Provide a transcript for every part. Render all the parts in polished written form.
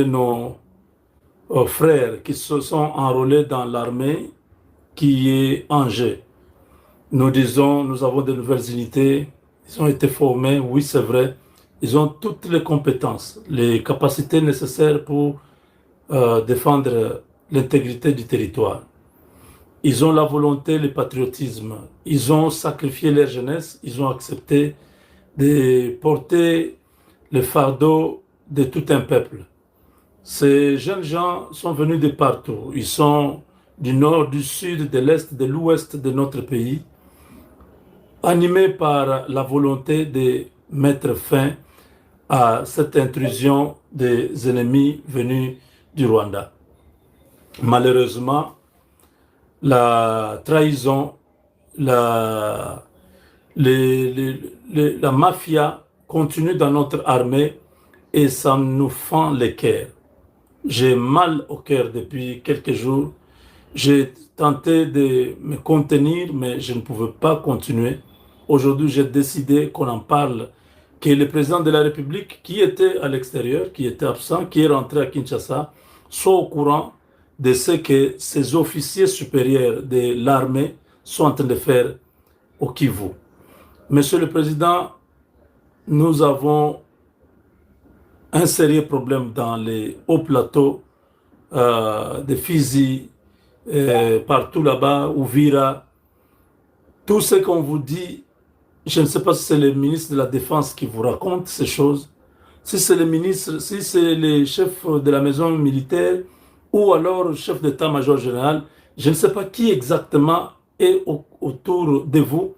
nos frères qui se sont enrôlés dans l'armée qui est en jeu. Nous disons, nous avons de nouvelles unités, ils ont été formés, oui c'est vrai, ils ont toutes les compétences, les capacités nécessaires pour défendre l'intégrité du territoire. Ils ont la volonté, le patriotisme, ils ont sacrifié leur jeunesse, ils ont accepté de porter le fardeau de tout un peuple. Ces jeunes gens sont venus de partout. Ils sont du nord, du sud, de l'est, de l'ouest de notre pays, animés par la volonté de mettre fin à cette intrusion des ennemis venus du Rwanda. Malheureusement, la trahison, la mafia continue dans notre armée et ça nous fend le cœur. J'ai mal au cœur depuis quelques jours. J'ai tenté de me contenir, mais je ne pouvais pas continuer. Aujourd'hui, j'ai décidé qu'on en parle, que le président de la République, qui était à l'extérieur, qui était absent, qui est rentré à Kinshasa, soit au courant de ce que ces officiers supérieurs de l'armée sont en train de faire au Kivu. Monsieur le Président, nous avons un sérieux problème dans les hauts plateaux de Fizi, partout là-bas, Uvira. Tout ce qu'on vous dit, je ne sais pas si c'est le ministre de la Défense qui vous raconte ces choses, si c'est le ministre, si c'est le chef de la maison militaire ou alors le chef d'état-major général, je ne sais pas qui exactement est autour de vous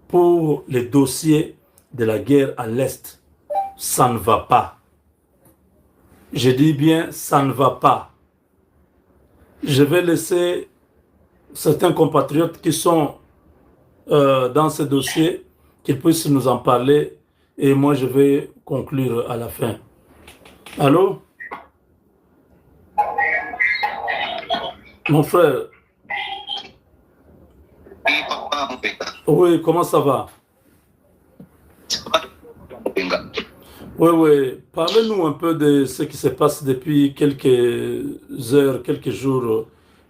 pour les dossiers de la guerre à l'Est. Ça ne va pas. Je dis bien, ça ne va pas. Je vais laisser certains compatriotes qui sont dans ce dossier, qu'ils puissent nous en parler et moi je vais conclure à la fin. Allô? Mon frère? Oui, papa Moubenga. Oui, comment ça va? Moubenga. Oui. Parlez-nous un peu de ce qui se passe depuis quelques heures, quelques jours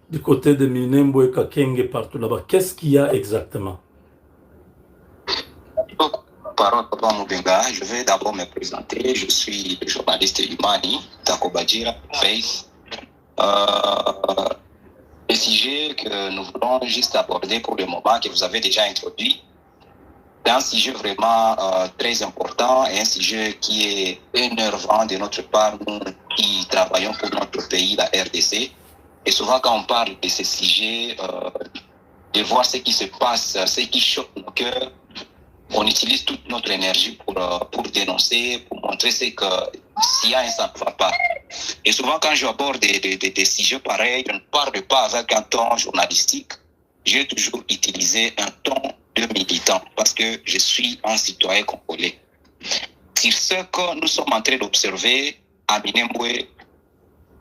du côté de Minembwe, Kakenge, partout là-bas. Qu'est-ce qu'il y a exactement? Parole papa Moubenga, je vais d'abord me présenter. Je suis le journaliste Imani Takobadjira Face. Le sujet que nous voulons juste aborder pour le moment, que vous avez déjà introduit, c'est un sujet vraiment très important et un sujet qui est énervant de notre part, nous qui travaillons pour notre pays, la RDC. Et souvent quand on parle de ce sujet, de voir ce qui se passe, ce qui choque nos cœurs, on utilise toute notre énergie pour dénoncer, pour montrer ce que s'il y a un, ça ne va pas. Et souvent, quand j'aborde des sujets pareils, je ne parle pas avec un ton journalistique. J'ai toujours utilisé un ton de militant parce que je suis un citoyen congolais. Sur ce que nous sommes en train d'observer à Minembwe,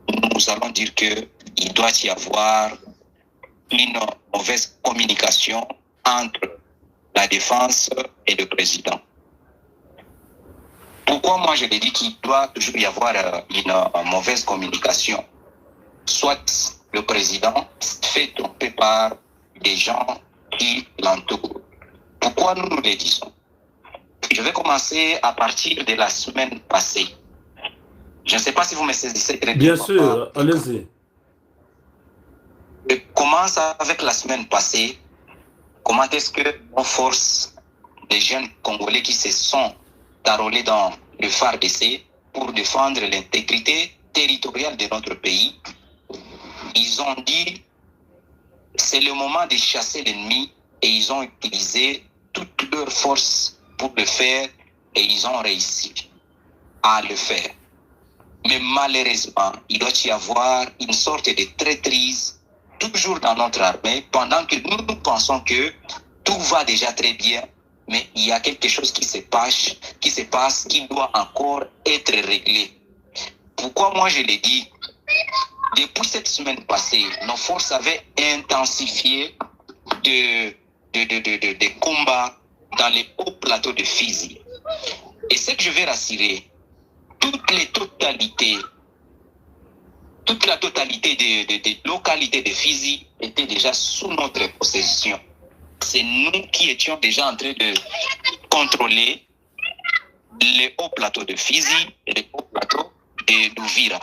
nous allons dire qu'il doit y avoir une mauvaise communication entre la défense et le président. Pourquoi moi je l'ai dit qu'il doit toujours y avoir une mauvaise communication? Soit le président se fait tromper par des gens qui l'entourent. Pourquoi nous le disons? Je vais commencer à partir de la semaine passée. Je ne sais pas si vous me saisissez très bien. Bien sûr, allez-y. Je commence avec la semaine passée. Comment est-ce qu'on force les jeunes Congolais qui se sont enrôlés dans le FARDC pour défendre l'intégrité territoriale de notre pays? Ils ont dit c'est le moment de chasser l'ennemi et ils ont utilisé toute leur force pour le faire et ils ont réussi à le faire. Mais malheureusement, il doit y avoir une sorte de traîtrise toujours dans notre armée, pendant que nous pensons que tout va déjà très bien, mais il y a quelque chose qui se passe, qui doit encore être réglé. Pourquoi moi je l'ai dit? Depuis cette semaine passée, nos forces avaient intensifié des combats dans les hauts plateaux de Fizi. Et ce que je vais rassurer, toutes les totalités toute la totalité des localités de Fizi était déjà sous notre possession. C'est nous qui étions déjà en train de contrôler les hauts plateaux de Fizi et les hauts plateaux de Louvira.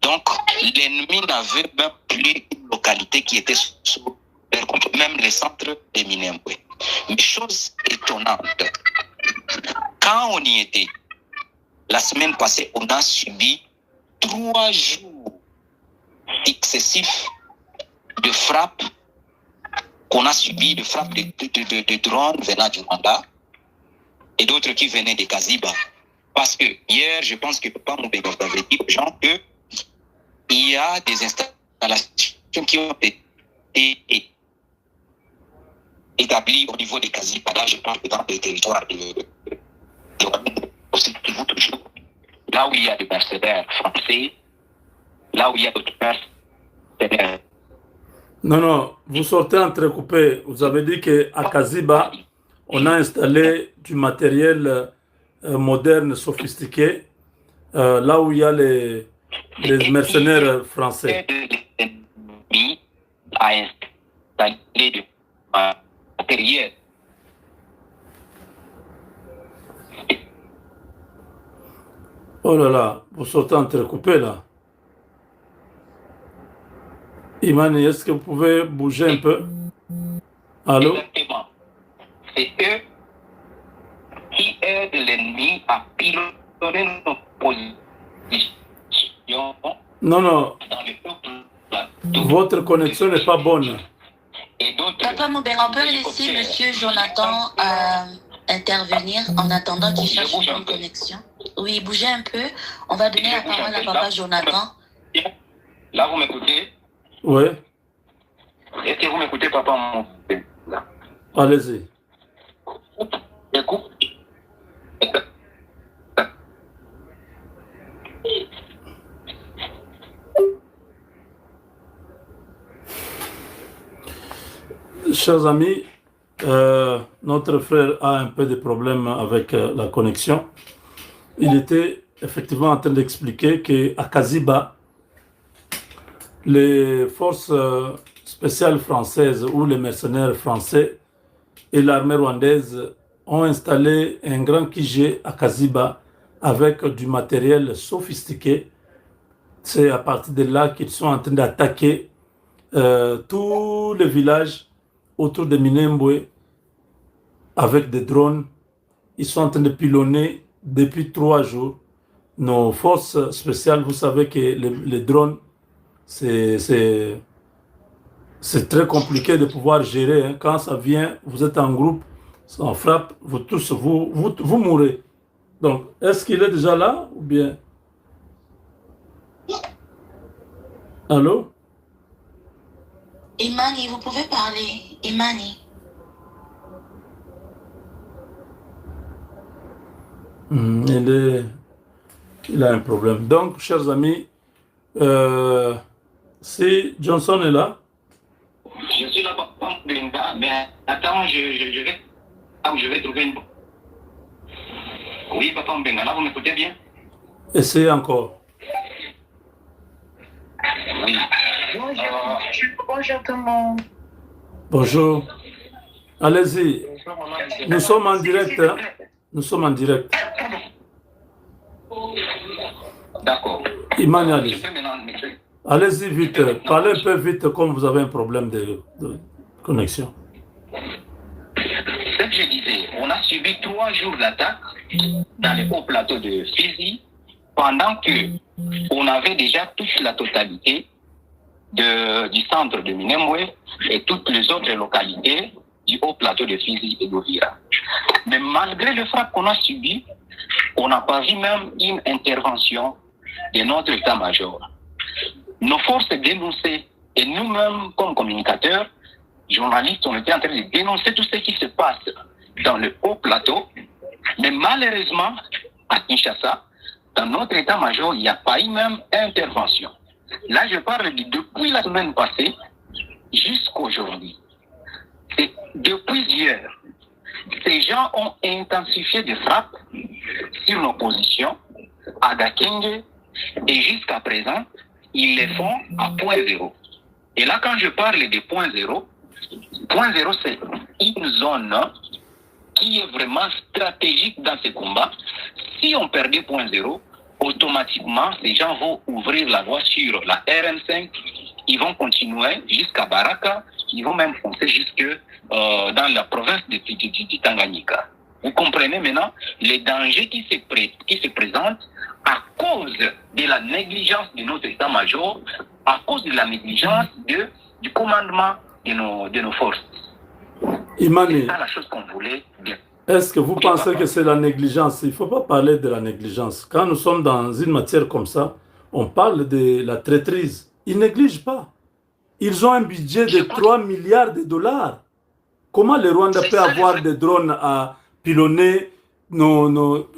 Donc, l'ennemi n'avait même plus une localité qui était sous leur contrôle, même les centres de Minembwe. Mais chose étonnante, quand on y était, la semaine passée, on a subi 3 jours excessifs de frappes qu'on a subi, de frappes de drones venant du Rwanda et d'autres qui venaient de Kaziba. Parce que hier, je pense que Papa Moubéga avait dit aux gens qu'il y a des installations qui ont été établies au niveau de Kaziba. Là, je pense que dans les territoires là où il y a des mercenaires français, là où il y a d'autres mercenaires. Non, vous sortez entrecoupé. Vous avez dit qu'à Kaziba, on a installé du matériel moderne, sophistiqué, là où il y a les mercenaires français. L'ennemi a installé du matériel. Oh là là, vous sortez entrecoupé là. Imani, est-ce que vous pouvez bouger un peu? Allô? Exactement. C'est eux qui aident l'ennemi à piloter nos positions. Non, dans le peuple. votre connexion n'est pas bonne. Papa Moubéga, on peut laisser Monsieur Jonathan intervenir en attendant qu'il cherche une bonne connexion. Oui, bougez un peu. On va donner la parole à Papa Jonathan. Là, vous m'écoutez? Oui. Est-ce que vous m'écoutez, Papa Moubéga? Allez-y. Écoute. Chers amis, notre frère a un peu de problèmes avec la connexion. Il était effectivement en train d'expliquer qu'à Kaziba, les forces spéciales françaises ou les mercenaires français et l'armée rwandaise ont installé un grand QG à Kaziba avec du matériel sophistiqué. C'est à partir de là qu'ils sont en train d'attaquer tous les villages autour de Minembwe avec des drones. Ils sont en train de pilonner depuis 3 jours. Nos forces spéciales, vous savez que les drones, c'est très compliqué de pouvoir gérer. Hein. Quand ça vient, vous êtes en groupe, ça frappe, vous tous, vous mourrez. Donc, est-ce qu'il est déjà là ou bien? Allô? Imani, vous pouvez parler. Imani. Il a un problème. Donc, chers amis, si Johnson est là. Je suis là, Papa Moubéga, mais attends, je vais trouver une... Oui, Papa Moubéga, là, vous m'écoutez bien? Essayez encore. Oui. Bonjour tout le monde. Bonjour. Allez-y. Nous sommes en direct. Hein? Nous sommes en direct. D'accord. Imani, allez-y. Allez-y vite. Parlez un peu vite comme vous avez un problème de connexion. Ce que je disais, on a subi 3 jours d'attaque dans les hauts plateaux de Fizi pendant que on avait déjà toute la totalité du centre de Minembwe et toutes les autres localités du haut plateau de Fizi et d'Ovira. Mais malgré le frappe qu'on a subi, on n'a pas vu même une intervention de notre état-major. Nos forces dénonçaient, et nous-mêmes, comme communicateurs, journalistes, on était en train de dénoncer tout ce qui se passe dans le haut plateau. Mais malheureusement, à Kinshasa, dans notre état-major, il n'y a pas eu même intervention. Là, je parle depuis la semaine passée jusqu'à aujourd'hui. Depuis hier, ces gens ont intensifié des frappes sur nos positions à Gakenge et jusqu'à présent, ils les font à point zéro. Et là, quand je parle de point zéro, c'est une zone qui est vraiment stratégique dans ce combat. Si on perdait point zéro, automatiquement, ces gens vont ouvrir la voie sur la RN5, ils vont continuer jusqu'à Baraka, ils vont même foncer jusque dans la province du Tanganyika. Vous comprenez maintenant les dangers qui se présentent à cause de la négligence de notre état-major, à cause de la négligence du commandement de nos forces. Imani, c'est ça la chose qu'on voulait dire. Est-ce que vous pensez que c'est la négligence? Il ne faut pas parler de la négligence. Quand nous sommes dans une matière comme ça, on parle de la traîtrise. Ils ne négligent pas. Ils ont un budget de 3 milliards de dollars. Comment le Rwanda peut avoir des drones à pilonner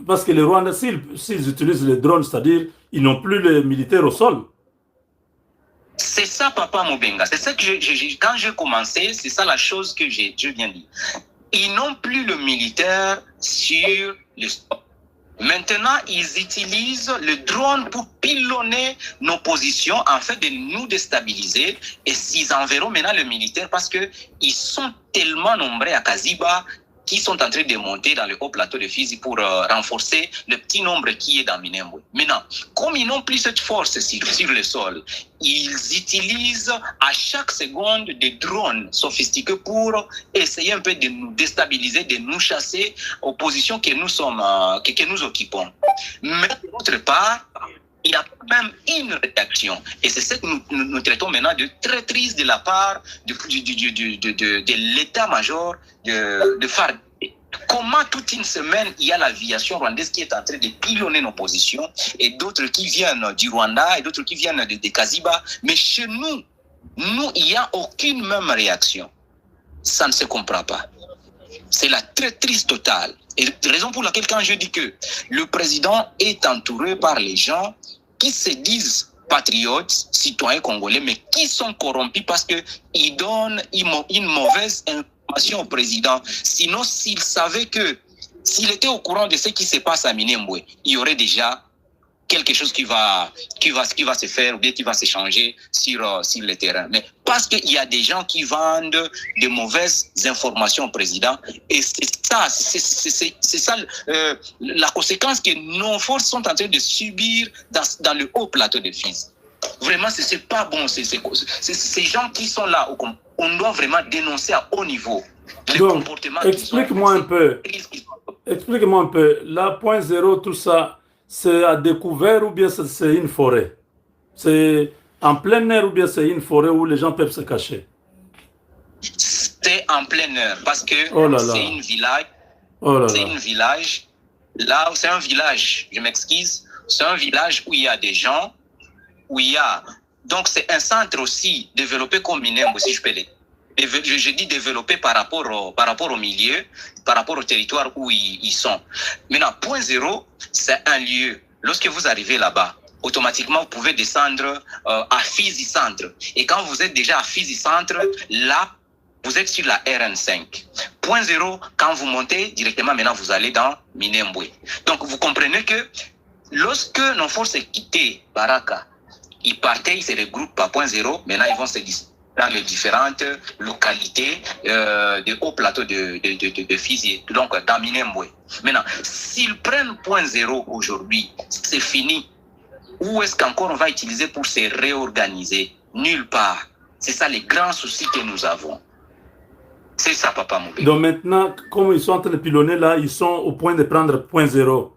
parce que les Rwandais, s'ils utilisent les drones, c'est-à-dire ils n'ont plus les militaires au sol. C'est ça, Papa Mubenga. C'est ça que quand j'ai commencé, c'est ça la chose que je viens de dire. Ils n'ont plus le militaire sur le sol. Maintenant, ils utilisent le drone pour pilonner nos positions, en fait, de nous déstabiliser. Et s'ils enverront maintenant le militaire, parce qu'ils sont tellement nombreux à Kaziba, qui sont en train de monter dans le haut plateau de Fizi pour renforcer le petit nombre qui est dans Minembwe. Maintenant, comme ils n'ont plus cette force sur le sol, ils utilisent à chaque seconde des drones sophistiqués pour essayer un peu de nous déstabiliser, de nous chasser aux positions que nous occupons. Mais d'autre part, il y a même une réaction. Et c'est ça que nous traitons maintenant de traîtrise de la part de l'état-major de FARC. Comment toute une semaine, il y a l'aviation rwandaise qui est en train de pilonner nos positions et d'autres qui viennent du Rwanda et d'autres qui viennent de Kaziba. Mais chez nous, il n'y a aucune même réaction. Ça ne se comprend pas. C'est la traîtrise totale. Et raison pour laquelle quand je dis que le président est entouré par les gens qui se disent patriotes, citoyens congolais, mais qui sont corrompus parce qu'ils donnent une mauvaise information au président. Sinon, s'il savait que, s'il était au courant de ce qui se passe à Minembwe, il y aurait déjà quelque chose qui va se faire ou bien qui va se changer sur le terrain. Mais parce qu'il y a des gens qui vendent de mauvaises informations au président, et c'est ça la conséquence que nos forces sont en train de subir dans le haut plateau de Fizi. Vraiment, c'est pas bon. C'est ces gens qui sont là, on doit vraiment dénoncer à haut niveau. Donc, explique-moi un peu. Explique-moi un peu. La point zéro, tout ça, c'est à découvert ou bien c'est une forêt? C'est en plein air ou bien c'est une forêt où les gens peuvent se cacher? C'est en plein air parce que c'est une village. Un village. Là, c'est un village, je m'excuse. C'est un village où il y a des gens, donc c'est un centre aussi développé comme Minembwe, si je peux le dire. Je dis développé par rapport au milieu, par rapport au territoire où ils sont. Maintenant, point zéro, c'est un lieu. Lorsque vous arrivez là-bas, automatiquement, vous pouvez descendre à Fizi Centre. Et quand vous êtes déjà à Fizi Centre, là, vous êtes sur la RN5. Point zéro, quand vous montez directement, maintenant, vous allez dans Minembwe. Donc, vous comprenez que lorsque nos forces quittaient Baraka, ils partaient, ils se regroupent à point zéro. Maintenant, ils vont se distribuer dans les différentes localités de haut plateau de Fizi, donc dans Minembwe. Maintenant, s'ils prennent point zéro aujourd'hui, c'est fini. Où est-ce qu'encore on va utiliser pour se réorganiser? Nulle part. C'est ça les grands soucis que nous avons. C'est ça, Papa Moubé. Donc maintenant, comme ils sont en train de pilonner là, ils sont au point de prendre point zéro.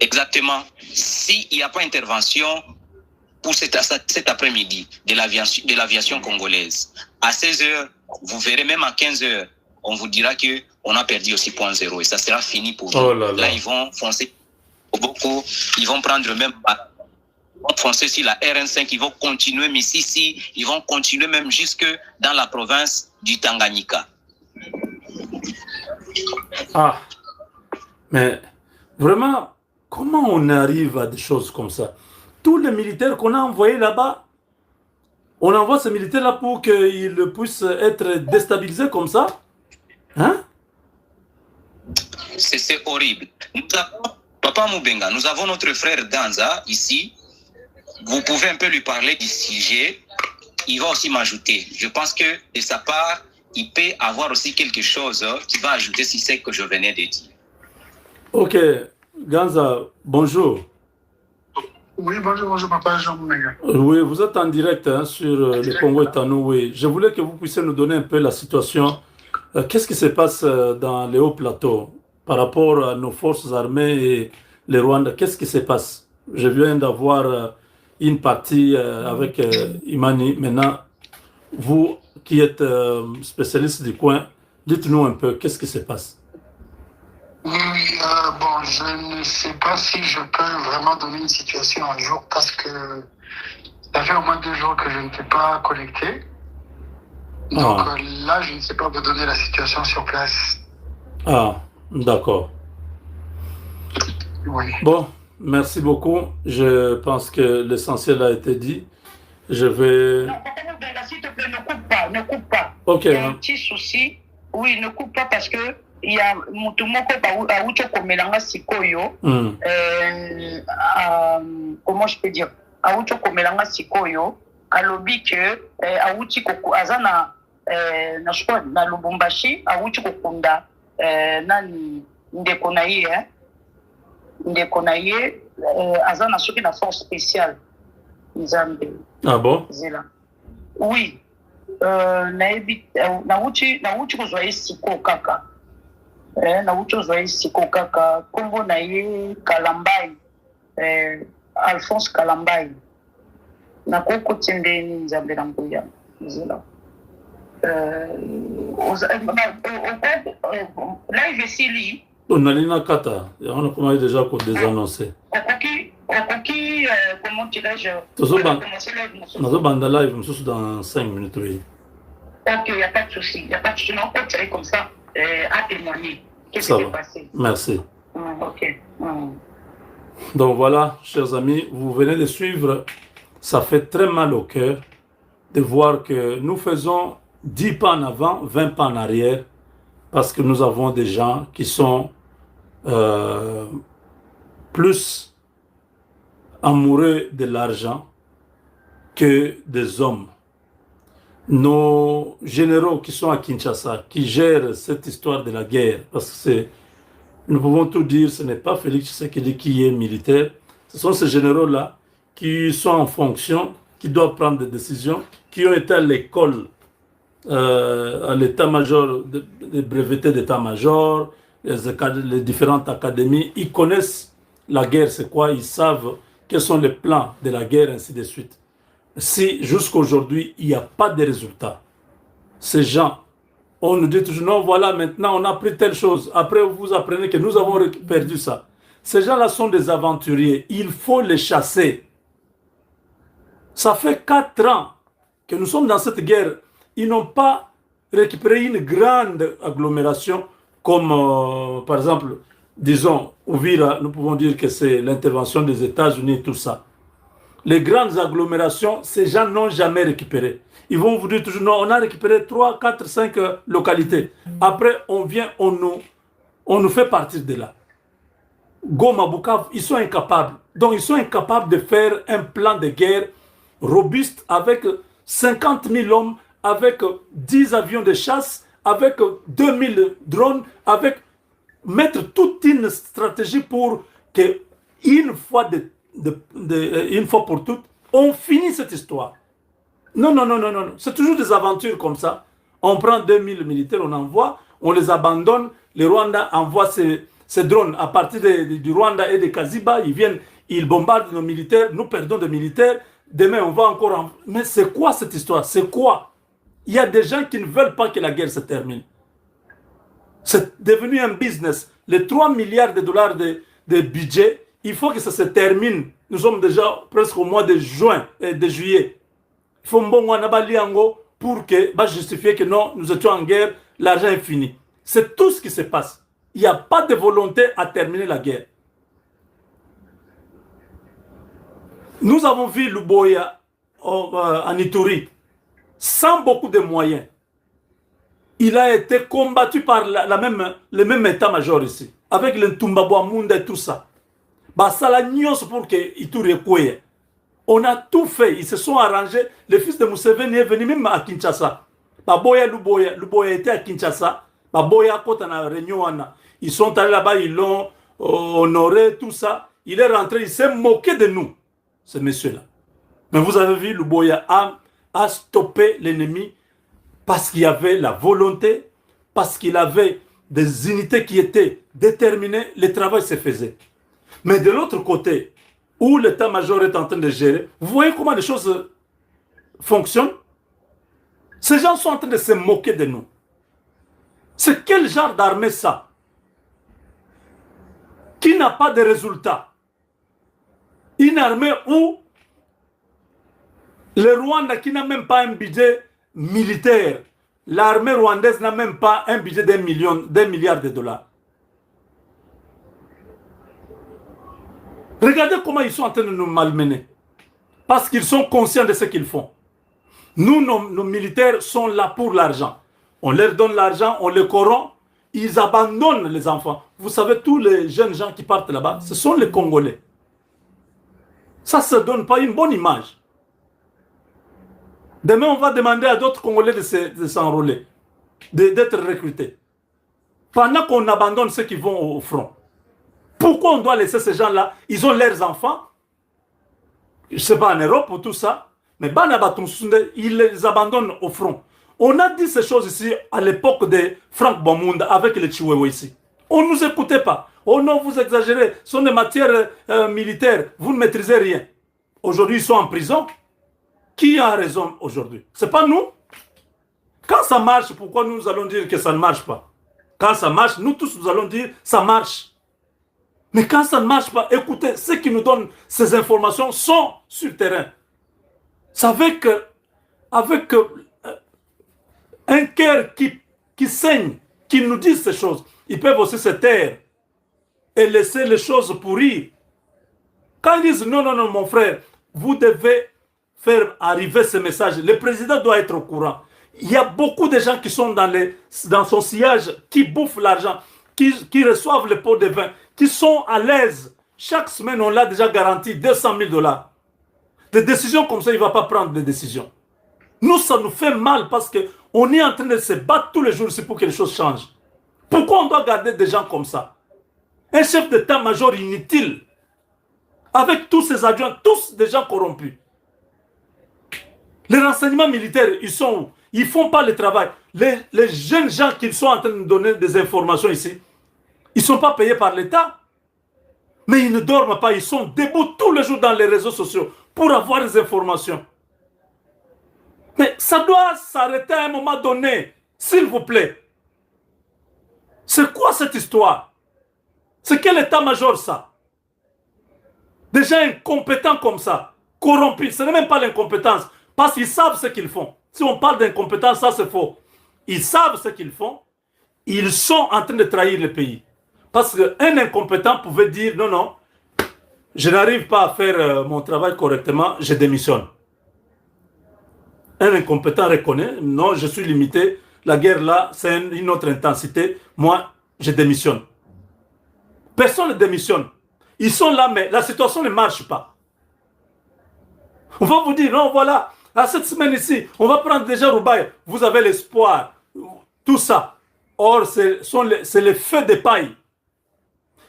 Exactement. S'il n'y a pas intervention pour cet après-midi de l'aviation congolaise, à 16h, vous verrez même à 15h, on vous dira qu'on a perdu aussi point zéro et ça sera fini pour nous. Là, ils vont foncer au Boko, ils vont prendre même... Ils vont foncer sur la RN5, ils vont continuer Mississi, ils vont continuer même jusque dans la province du Tanganyika. Ah, mais vraiment, comment on arrive à des choses comme ça? Tous les militaires qu'on a envoyés là-bas, on envoie ces militaires-là pour qu'ils puissent être déstabilisés comme ça? Hein? C'est horrible. Papa Mubenga, nous avons notre frère Ganza ici. vous pouvez un peu lui parler du sujet. Il va aussi m'ajouter. Je pense que de sa part, il peut avoir aussi quelque chose qui va ajouter sur ce que je venais de dire. Ok, Ganza, bonjour. Oui, bonjour, papa Jean Moumenga. Oui, vous êtes en direct sur le Congo Etano. Oui. Je voulais que vous puissiez nous donner un peu la situation. Qu'est-ce qui se passe dans les hauts plateaux par rapport à nos forces armées et les Rwandais? Qu'est-ce qui se passe? Je viens d'avoir une partie avec Imani. Maintenant, vous qui êtes spécialiste du coin, dites-nous un peu, qu'est-ce qui se passe? Oui, bon, je ne sais pas si je peux vraiment donner une situation un jour parce que ça fait au moins 2 jours que je ne peux pas connecter. Donc là, je ne sais pas vous donner la situation sur place. Ah, d'accord. Oui. Bon, merci beaucoup. Je pense que l'essentiel a été dit. Je vais... Non, s'il te plaît, ne coupe pas. Ok. Il y a un petit souci. Oui, ne coupe pas parce que il y a Mutumoko Aucho Komelanga Sikoyo. Comment je peux dire? Aucho Komelanga Sikoyo. Alobi que Auchi Koko Azana na Lubumbashi, Auchi Kokunda nani Ndekonaye, Ndekonaye Azana soki na force spéciale. Nzambe. Ah bon? Zela. Oui. Nauchi kozwa siko kaka. Nauchi kozwa siko kaka. Kombo na ye Kalambai. Alphonse Kalambai. Nakoko tendeni Nzambe na nguya. Zela. Live Sili. On a l'ina kata. On a commencé déjà à désannoncer. Comment dirais-je? Nous avons un live dans 5 minutes. Oui. Ok, il n'y a pas de souci. Il n'y a pas de souci. On peut tirer comme ça à témoigner. Qu'est-ce qui s'est passé? Merci. Ok. Donc voilà, chers amis, vous venez de suivre. Ça fait très mal au cœur de voir que nous faisons 10 pas en avant, 20 pas en arrière, parce que nous avons des gens qui sont plus amoureux de l'argent que des hommes. Nos généraux qui sont à Kinshasa, qui gèrent cette histoire de la guerre, parce que c'est, nous pouvons tout dire, ce n'est pas Félix Tshisekedi qui est militaire, ce sont ces généraux-là qui sont en fonction, qui doivent prendre des décisions, qui ont été à l'école, à l'état-major, des brevetés d'état-major, les différentes académies, ils connaissent la guerre, c'est quoi, ils savent quels sont les plans de la guerre, ainsi de suite. Si jusqu'à aujourd'hui, il n'y a pas de résultat, ces gens, on nous dit toujours, non, voilà, maintenant on a pris telle chose, après vous apprenez que nous avons perdu ça. Ces gens-là sont des aventuriers, il faut les chasser. Ça fait 4 ans que nous sommes dans cette guerre. Ils n'ont pas récupéré une grande agglomération comme, par exemple, disons, Uvira, nous pouvons dire que c'est l'intervention des États-Unis et tout ça. Les grandes agglomérations, ces gens n'ont jamais récupéré. Ils vont vous dire toujours, non, on a récupéré 3, 4, 5 localités. Après, on vient, on nous fait partir de là. Goma, Bukavu, ils sont incapables. Donc, ils sont incapables de faire un plan de guerre robuste avec 50 000 hommes, avec 10 avions de chasse, avec 2000 drones, avec mettre toute une stratégie pour que une fois pour toutes, on finisse cette histoire. Non, non, non, non, non. C'est toujours des aventures comme ça. On prend 2000 militaires, on envoie, on les abandonne. Le Rwanda envoie ses drones à partir du Rwanda et de Kaziba. Ils viennent, ils bombardent nos militaires. Nous perdons des militaires. Demain, on va encore... Mais c'est quoi cette histoire? C'est quoi? Il y a des gens qui ne veulent pas que la guerre se termine. C'est devenu un business. Les 3 milliards de dollars de budget, il faut que ça se termine. Nous sommes déjà presque au mois de juin et de juillet. Il faut pour que, justifier que non, nous étions en guerre, l'argent est fini. C'est tout ce qui se passe. Il n'y a pas de volonté à terminer la guerre. Nous avons vu Luboya en Ituri, sans beaucoup de moyens. Il a été combattu par le même état-major ici, avec le Tumbabwa Munda et tout ça. Basala nyos pour que Ituri ekouye. On a tout fait. Ils se sont arrangés. Le fils de Museveni est venu même à Kinshasa. Baboya Luboya était à Kinshasa. Baboya Kotana Renyoana. Ils sont allés là-bas, ils l'ont honoré, tout ça. Il est rentré, il s'est moqué de nous, ce monsieur-là. Mais vous avez vu, Luboya a stoppé l'ennemi parce qu'il y avait la volonté, parce qu'il avait des unités qui étaient déterminées, le travail se faisait. Mais de l'autre côté, où l'état-major est en train de gérer, vous voyez comment les choses fonctionnent? Ces gens sont en train de se moquer de nous. C'est quel genre d'armée ça? Qui n'a pas de résultat? Une armée où le Rwanda qui n'a même pas un budget militaire, l'armée rwandaise n'a même pas un budget d'1 milliard de dollars. Regardez comment ils sont en train de nous malmener. Parce qu'ils sont conscients de ce qu'ils font. Nous, nos militaires sont là pour l'argent. On leur donne l'argent, on les corrompt, ils abandonnent les enfants. Vous savez, tous les jeunes gens qui partent là-bas, ce sont les Congolais. Ça ne se donne pas une bonne image. Demain, on va demander à d'autres Congolais de s'enrôler, d'être recrutés. Pendant qu'on abandonne ceux qui vont au front. Pourquoi on doit laisser ces gens-là? Ils ont leurs enfants. Je ne sais pas, en Europe ou tout ça. Mais ils les abandonnent au front. On a dit ces choses ici à l'époque de Frank Bomunda avec les Chiwewe ici. On ne nous écoutait pas. Oh non, vous exagérez. Ce sont des matières militaires. Vous ne maîtrisez rien. Aujourd'hui, ils sont en prison. Qui a raison aujourd'hui? Ce n'est pas nous. Quand ça marche, pourquoi nous allons dire que ça ne marche pas? Quand ça marche, nous tous nous allons dire ça marche. Mais quand ça ne marche pas, écoutez, ceux qui nous donnent ces informations sont sur le terrain. C'est avec un cœur qui saigne, qui nous dit ces choses. Ils peuvent aussi se taire et laisser les choses pourrir. Quand ils disent non, non, non, mon frère, vous devez faire arriver ce message. Le président doit être au courant. Il y a beaucoup de gens qui sont dans son sillage, qui bouffent l'argent, qui reçoivent le pot de vin, qui sont à l'aise. Chaque semaine, on l'a déjà garanti 200 000 $. Des décisions comme ça, il ne va pas prendre des décisions. Nous, ça nous fait mal parce qu'on est en train de se battre tous les jours pour que les choses changent. Pourquoi on doit garder des gens comme ça? Un chef d'état-major inutile, avec tous ses adjoints, tous des gens corrompus. Les renseignements militaires, ils sont où? Ils ne font pas le travail. Les jeunes gens qui sont en train de donner des informations ici, ils ne sont pas payés par l'État. Mais ils ne dorment pas, ils sont debout tous les jours dans les réseaux sociaux pour avoir des informations. Mais ça doit s'arrêter à un moment donné, s'il vous plaît. C'est quoi cette histoire? C'est quel état-major ça? Des gens incompétents comme ça, corrompus, ce n'est même pas l'incompétence, parce qu'ils savent ce qu'ils font. Si on parle d'incompétence, ça c'est faux. Ils savent ce qu'ils font, ils sont en train de trahir le pays. Parce qu'un incompétent pouvait dire non, non, je n'arrive pas à faire mon travail correctement, je démissionne. Un incompétent reconnaît, non, je suis limité, la guerre là, c'est une autre intensité, moi, je démissionne. Personne ne démissionne. Ils sont là, mais la situation ne marche pas. On va vous dire, non, voilà, à cette semaine ici, on va prendre déjà Roubaï, vous avez l'espoir, tout ça. Or, c'est le feu de paille.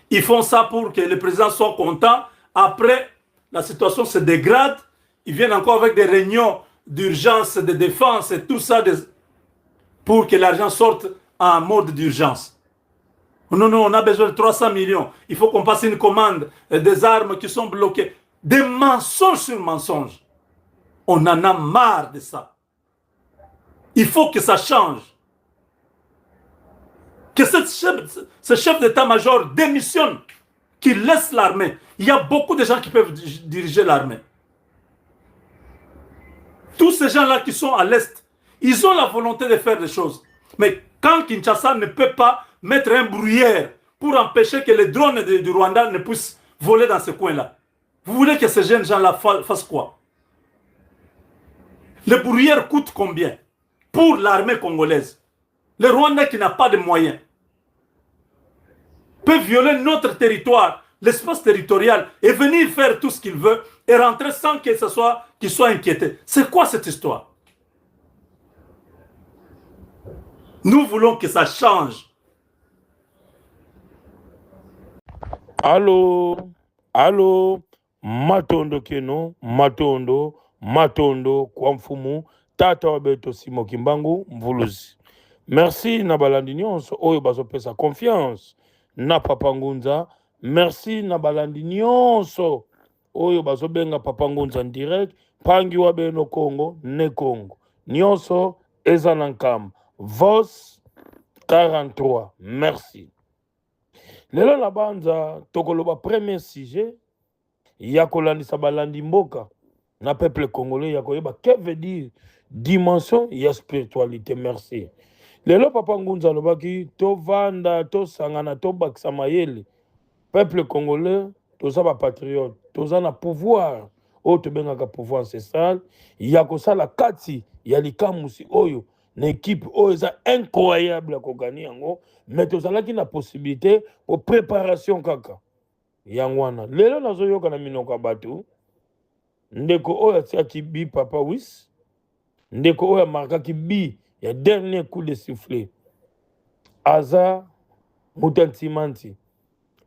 Ils font ça pour que le président soit content. Après, la situation se dégrade. Ils viennent encore avec des réunions d'urgence, de défense et tout ça pour que l'argent sorte en mode d'urgence. Non, non, on a besoin de 300 millions. Il faut qu'on passe une commande des armes qui sont bloquées. Des mensonges sur mensonges. On en a marre de ça. Il faut que ça change. Que ce chef d'état-major démissionne, qu'il laisse l'armée. Il y a beaucoup de gens qui peuvent diriger l'armée. Tous ces gens-là qui sont à l'Est, ils ont la volonté de faire des choses. Mais quand Kinshasa ne peut pas mettre un bruyère pour empêcher que les drones du Rwanda ne puissent voler dans ce coin-là, vous voulez que ces jeunes gens-là fassent quoi? Le bruyère coûte combien pour l'armée congolaise? Le Rwanda qui n'a pas de moyens peut violer notre territoire, l'espace territorial, et venir faire tout ce qu'il veut et rentrer sans que ce soit, qu'ils soient inquiétés. C'est quoi cette histoire? Nous voulons que ça change. Allô, allô, matondo keno, matondo, kwa mfumu, tata wabeto Simo Kimbangu, mvuluzi. Merci na balandi nyonso, oyo bazopesa confiance, na Papa Ngunza. Merci na balandi nyonso, oyo bazobenga Papa Ngunza en direct, pangi wabeno Congo, ne Congo. Nyonso, eza na nkamba. Vos 43, merci. Lelo na banza tokoloba premier sujet ya kolandisa balandi mboka na peuple congolais ya koyeba que veut dire dimension ya spiritualité. Merci. Lelo Papa Ngunza lobaki tovanda tosangana tobakisa mayele peuple congolais toza ba patriote toza na pouvoir oyo tobengaka pouvoir ancestral ya kosala kati ya likamusi oyo na équipe oyo eza incroyable ko gagner yango mais tozalaki na possibilité pour préparation kaka yango wana lelo nazoyoka na minoko bato ndeko oyo atiaki bi Papa Wis ndeko oyo amarkaki bi ya dernier coup de sifflet aza mutantimanti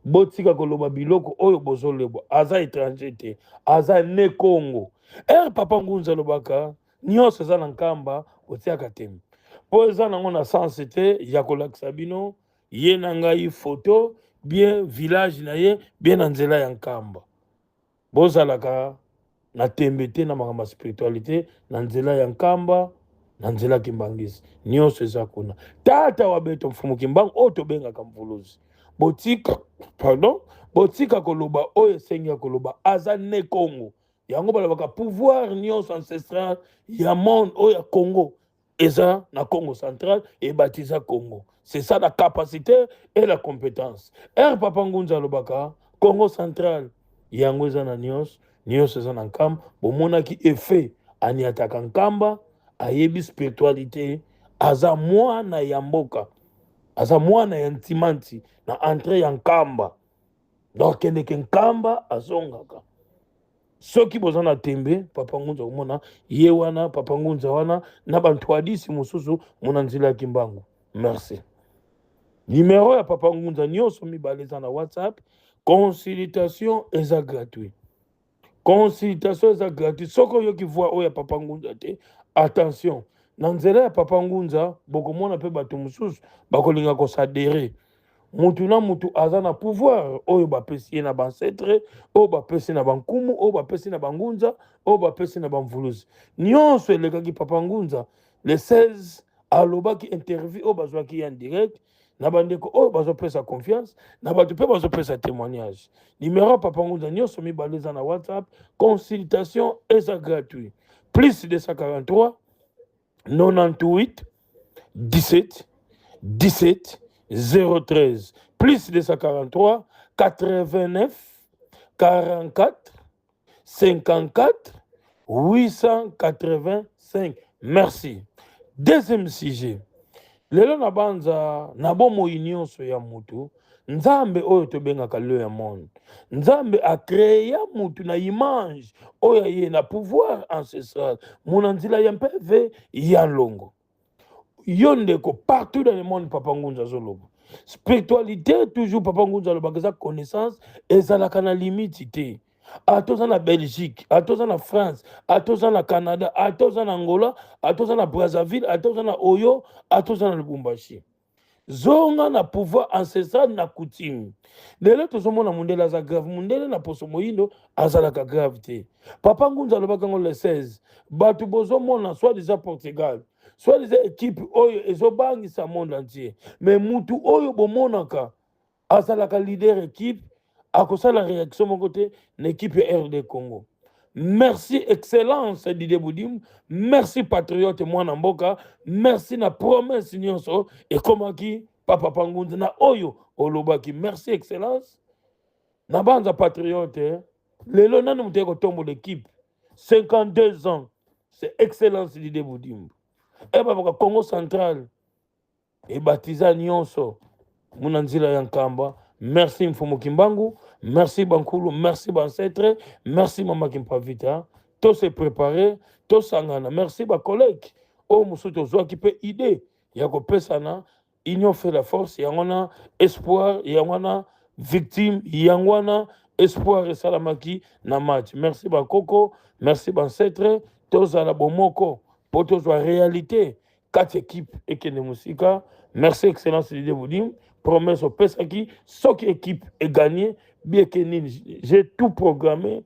botika koloba biloko oyo bozolebwa aza étranger te aza ne Congo Papa Ngunza lobaka nyonso eza na nkamba otiaka teme po eza nango na sens te ya kolakisa bino ye na ngai photo bien village na ye bien na nzela ya nkamba bozalaka na tembe te na makambo ya spiritualité na nzela ya nkamba na nzela kimbangisi nyonso eza kuna tata wabeto mfumu Kimbangu oyo tobengaka mvuluzi botika koloba oyo esengi ya koloba aza ne Congo yango balobaka pouvoir nyonso ancestral ya monde oyo ya Congo eza na Congo central et baptisa Congo. C'est ça la capacité et la compétence. Papa Ngunza lobaka Congo central yango eza na nyonso eza na nkamba bomonaki effet ani ataka nkamba ayebi spiritualité aza mwana ya mboka aza mwana ya ntimanti na entrée ya nkamba donc kendeke nkamba azongaka soki boza na tembe Papa Ngunza komona ye wana Papa Ngunza wana na bantu adisi mosusu mona nzela ya Kimbangu. Merci. Numéro ya Papa Ngunza nyonso mibale eza na WhatsApp. Consultation eza gratuit. Consultation eza gratuit. Soko yoki voix oya Papa Ngunza te, attention. Na nzela ya Papa Ngunza bokomona pe bato mosusu bakolinga kosadere. Mutu na mutu aza na pouvoir oyo bapesi ye na bancetre oyo bapesi na bankumu oyo bapesi na bangunza oyo bapesi na bamvuluzi nyonso elekaki Papa Ngunza le 16 alobaki interview oyo bazwaki en direct na bandeko oyo bazopesa confiance na bato mpe bazopesa témoignage. Numéro Papa Ngunza nyonso mibale eza na WhatsApp. Consultation eza gratuit. Plus 243 98 17 17 013 plus 243 89 44 54 885. Merci. Deuxième sujet. Lelo na banza na bomo nyonso ya mutu nzambe oyo tobengaka le ya monde. Nzambe a créé mutu na image oyo ye na pouvoir ancestral muna nzila ya mpeve ya longo. Yondeko partout dans le monde Papa Ngunza zoloba spiritualité toujours Papa Ngunza lobaka za connaissance ezalaka na limite te atoza na Belgique atoza na France atoza na Canada atoza na Angola atoza na Brazzaville atoza na Oyo atoza na Lubumbashi zonga na pouvoir ancestral na coutume lelo tozomona mundele aza grave mundele na poso moyindo azalaka grave te Papa Ngunza lobaka ngo le 16 batu bozomona soit déjà Portugal soit les équipes oyo ezobangisa monde entier mais mutu oyo bomonaka azalaka leader équipe akosala réaction mon côté l'équipe RD Congo. Merci excellence Didier Boudim, merci patriote mwana mboka, merci na promesse nyonso et komaki Papa Ngunza na oyo olobaki. Merci excellence na banza patriote lelo nanu muteko tombo l'équipe 52 ans, c'est excellence Didier Boudim. Baba Congo central et baptisa nyonso muna nzila ya nkamba. Merci mfumu Kimbangu, merci Bankulu, merci Bancetre, merci Mama Kimpavita. Tout se préparer, tout sangana. Merci ba collègue. Oh musuto zo qui peut idée. Yako pesana, union fait la force, yangona espoir, yangona victime, yangona espoir et salamaki na match. Merci Bakoko, merci Bancetre, tous à la bomoko, pour tous la réalité. 4 équipes et Kene Musika. Merci excellence Didier Boudim. Promesse au Pesaki, chaque équipe est gagnée. Bien que j'ai tout programmé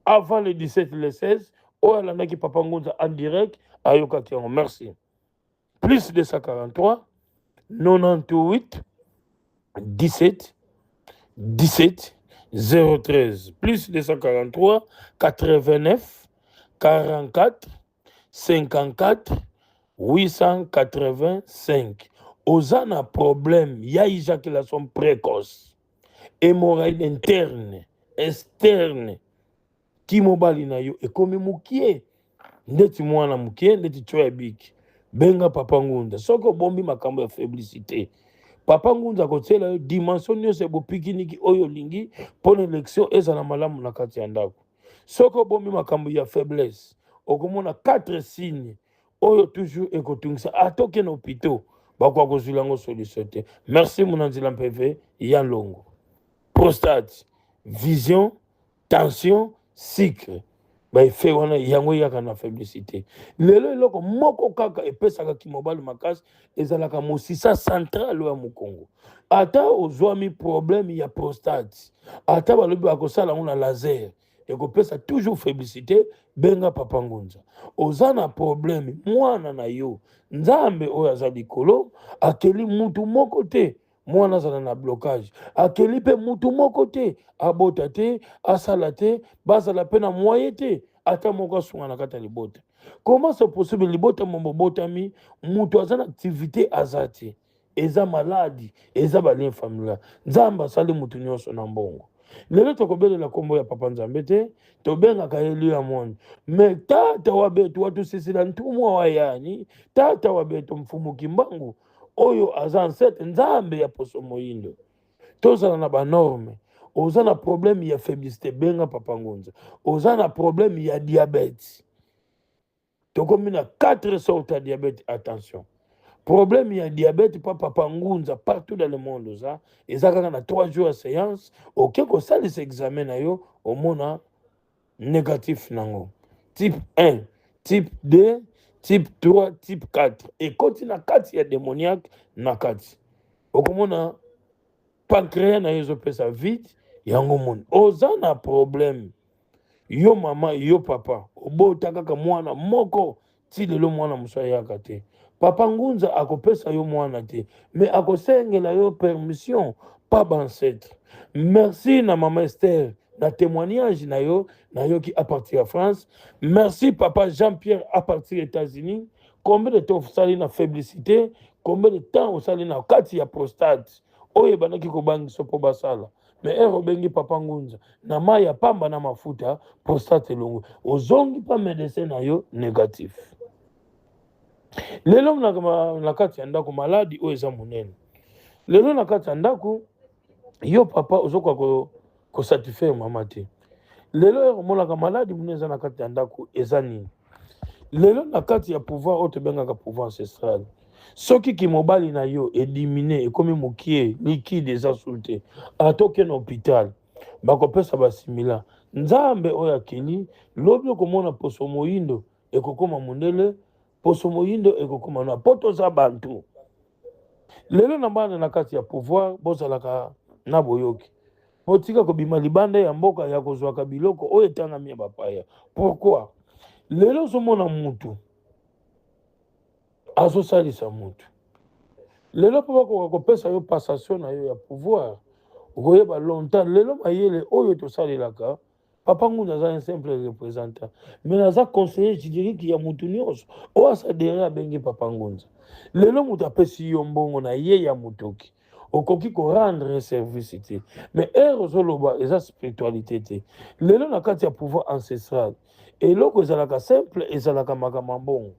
avant le 17 et le 16. Oh, elle en a qui Papa Ngonza en direct à Yoka Kiango. Merci. Plus de 143, 98, 17, 17, 013. Plus de 143, 89, 44, 54, 885. Osana problème, il y a éjaculation précoce, hémorroïde interne, externe, qui mobali na yo, et comme moukie, ndeti mwana moukie, ndeti choya biki, benga Papa Ngunda, soko bombi makambo ya féblicité. Papa Ngunda kotela yo, dimension nyose bo pikiniki oyo lingi, pon élection, ezana malamu na kati ya ndako. Soko bombi makambo ya faiblesse, okomona 4 signes, oyo toujours ekotungisa, atoke na hôpital. Merci Mounanzila PV, Yann Longo. Prostate, vision, tension, cycle. Il fait wana yango yaka na féblicité. Lelo loko moko kaka epesaka ki mobile makas ezalaka mosisa central ya Mukongo. Ata ozwami problème ya prostate. Ata balobi akosala ngona laser. Ekopesa toujours féblicité benga Papa Ngonza. Ozana problème mwana na yo. Nzambe oyo aza likolo akeli mutu moko te mwana azala na blocage akeli pe mutu moko te abota te asala te bazala pe na moye te ata moko asunga na kata libota. Comment c'est possible libota mombo botami mutu aza na activité azati eza maladi eza balien familial nzambe asali mutu nyonso na mbongo. Lelo tokobelela kombo ya Papa Nzambe te tobengaka Eli ya monde mais tata wabetu watu sisila ntumwa wa yani tata wabetu mfumu Kimbangu oyo aza ancêtre Nzambe ya poso moyindo tozala na banorme oza na problème ya féblicité benga Papa Ngonza oza na problème ya diabète tokomi na 4 sortes ya diabète. Attention, problème ya diabète pa Papa Ngonza partout dans le monde ça ezaka na 3 jours de séance ok ko salisa examen na yo omona négatif nango type 1 type 2 type 3 type 4 et continue kati ya démoniaque na kati okomona pancréas na yo pesa vite yango moni oza na problème yo mama yo papa obota kaka mwana moko ti lelo mwana musa yaka te Papa Ngonza akopesa yo mwana te mais akosengela yo permission pa bancêtre. Merci na Maman Esther na témoignage na yo qui à partir de France. Merci Papa Jean-Pierre à partir des États-Unis. Combien de temps vous salez na féblicité, combien de temps vous salez na kati ya prostate oye banaki ko bangi sopo basala mais bengi Papa Ngonza na maya pamba na mafuta prostate longo ozongi pa médecin na yo négatif. Lelo na kati ya ndako maladi oyo eza monene. Lelo na kati ya ndako yo papa ozoka ko satisfaire mama te. Lelo omonaka maladi monene eza na kati ya ndako eza nini? Lelo na kati ya pouvoir oyo tobengaka pouvoir ancestral. Soki ki mobali na yo éliminer ekomi mokie liquide eza sulte atoke na hôpital bakopesa basimila Nzambe oyo akeli lobi okomona poso moyindo ekokoma mondele poso moyindo ekokoma na poto za bantu. Lelo na bana na kati ya pouvoir bozalaka na boyoki botika kobima libanda ya mboka ya kozwaka biloko oyo etangami ya bapaya. Pourquoi? Lelo somona mutu azosalisa mutu lelo po bako kopesa yo passation na yo ya pouvoir okoyeba longtemps lelo mayele oyo tosalelaka Papa Ngonza aza un simple représentant mais naza conseiller juridique ya mutu nyonso oyo asadere abengi Papa Ngonza. Lelo mutu apesi yo mbongo na ye ya mutoki okoki ko rendre un service te mais ozoloba eza spiritualité te. Lelo na kati ya pouvoir ancestral eloko ezalaka simple ezalaka makambo mbongo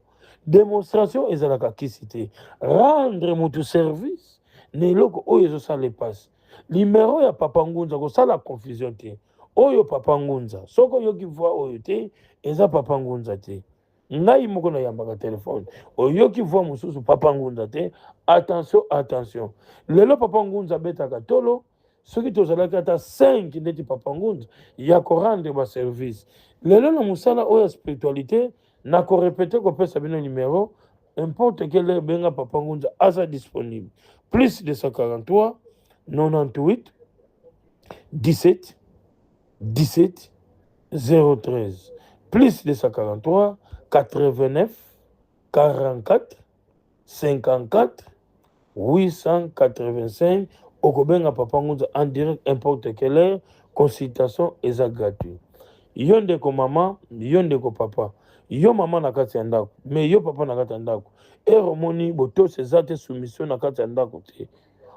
démonstration ezalaka kisi te rendre mutu service na eloko oyo ezosala epasi numéro ya papa ngunza kosala confusion te oyo papa ngunza soko yoki voix oyo te eza papa ngunza te ngai moko na yambaka telefone oyoki voix mosusu papa ngunza te attention lelo papa ngunza betaka tolo soki tozalaki ata 5 ndeti papa ngunza ya korendre baservice lelo na mosala oyo ya spiritualité na korepete kopesa bino numéro importe quelle benga papa ngunza aza disponible plus 243 98 17 17 013 plus 243 89 44 54 885 okobenga papa ngunza en direct importe quelle heure consultation eza gratuit yo ndeko mama yo ndeko papa yo mama na kati ya ndako mais yo papa na kati ya ndako eromoni botosi eza te soumission na kati ya ndako te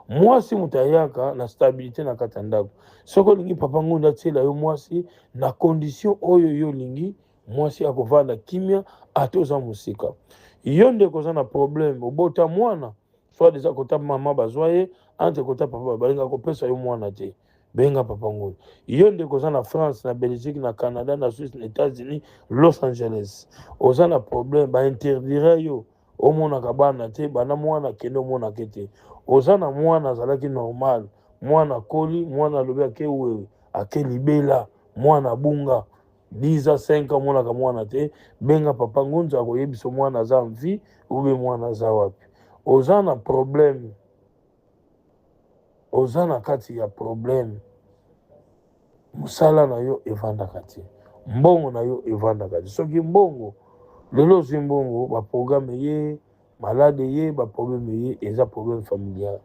mwasi moto ayaka na stabilité na kati ya ndako soki olingi papa ngunza atiela yo mwasi na condition oyo yo olingi mwasi akovanda kimia ate oza mosika yo ndeko oza na problème obota mwana soit déjà kota mama bazwa ye entre kota papa balinga kopesa yo mwana te benga papa ngunza yo ndeko oza na France na Belgique na Canada na Suisse na États-Unis Los Angeles oza na problème bainterdire yo omonaka bana te bana mwana kende omonake te oza na mwana azalaki normal mwana koli mwana alobi ake wewe ake libela mwana bunga 10 à 5 omonaka mwana te benga papa ngunza akoyebisa mwana aza mvi ube mwana aza wapi oza na problème oza na kati ya problème mosala na yo evandaka te mbongo na yo evandaka te soki mbongo lelo ozwi mbongo baprogramme ye malade ye baproblème ye eza problème familial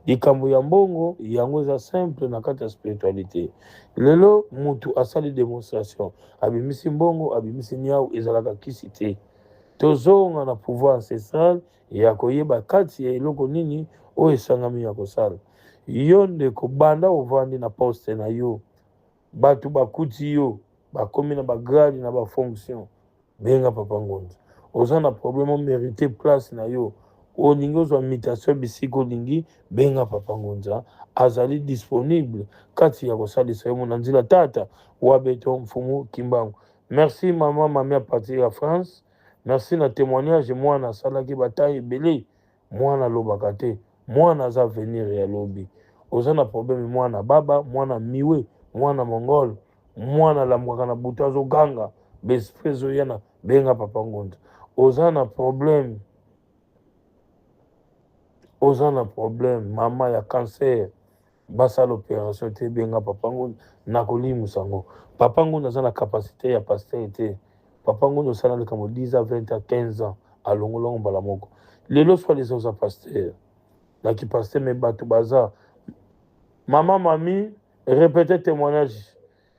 likambo ya mbongo yango eza simple na kati ya spiritualité lelo mutu asali démonstration abimisi mbongo abimisi niau ezalaka kisi te tozonga na pouvoir ancestral ya koyeba kati ya eloko nini oyo esangami ya kosala yo ndeko banda ovandi na poste na yo bato bakuti yo bakomi na bagrade na bafonction benga papa ngunza oza na problème omérité place na yo olingi ozwa mutation bisika olingi benga papa ngunza azali disponible kati ya kosalisa yo na nzela tata wabeto mfumu kimbangu merci mama mami a partir ya France merci na témoignage mwana asalaki bataille ebele mwana alobaka te mwana aza venir ya lobi oza na problème mwana baba mwana miwe mwana mongol mwana lamwaka na butu azoganga besprit ezoyana benga papa ngunza oza na problème mama ya cancer basala opération te benga papa ngunza na kolimusa ngo papa ngunza aza na capacité ya pasteur te papa ngunza osala likambo 10 à 20 à 15 ans alongolongo mbala moko lelo soit les oza pasteur naki pasteur me bato baza mama mami répéter témoignage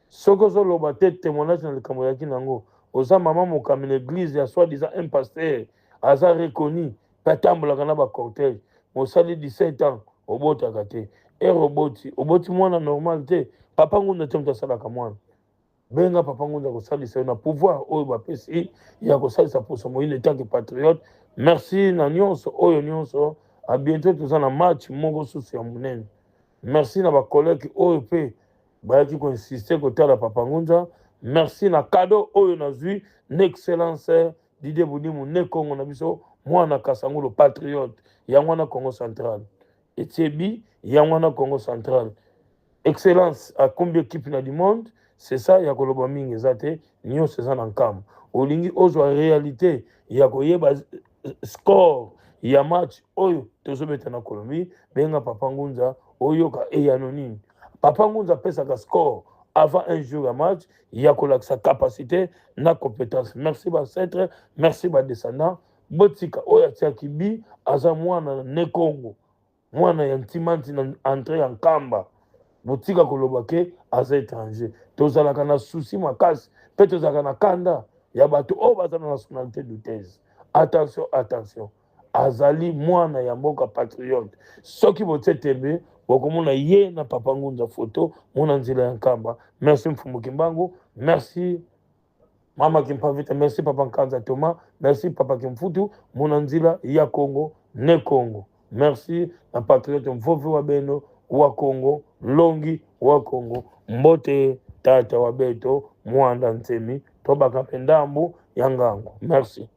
soki ozoloba te témoignage na likambo yaki nango oza mama mokami na église ya soi-disant un pasteur aza reconnu mpe atambolaka na bacortège mosali 17 ans obotaka te oboti mwana normal te papa ngunza te moto asalaka mwana benga papa ngunza kosalisa yo na pouvoir oyo bapesi ya kosalisa poso moyine tanke patriote merci na nyonso oyo nyonso a bientôt toza na match moko susu ya monene merci na bakolege oyo mpe bayaki koinsiste kotala papa ngunza merci na cadeau oyo nazwi na excellence Didier Boudimu ne Congo na biso mwana Kasangulo patriote ya mwana Congo central Etiebi ya mwana Congo central excellence a combien équipe na du monde c'est ça ya koloba mingi ezate nyonso eza na nkama olingi ozwa réalité ya koyeba score ya match oyo tozobeta na Colombie benga papa ngunza oyoka anonyme papa ngunza pesaka score avant un jour à match il y a sa capacité na compétence merci bancêtre merci badescendant botika oyo atiaki bi aza mwana ne Congo mwana ya ntimanti na entrée en kamba botika koloba ke aza étranger tozalaka na souci makasi mpe tozalaka na kanda ya bato oyo baza na nationalité douteuse attention azali mwana ya mboka patriote soki botie tembe bokomona ye na papa ngunza photo mona nzela ya nkamba merci mfumu kimbangu merci mama kimpavita merci papa nkanza Thomas merci papa kimfutu mona nzela ya Congo ne Congo merci na patriote mvovi wa beno wa Congo, Longi wa Congo, Mbote tata wa Beto, Mwanda Nsemi, Toba Kapendambu, Yangango. Merci.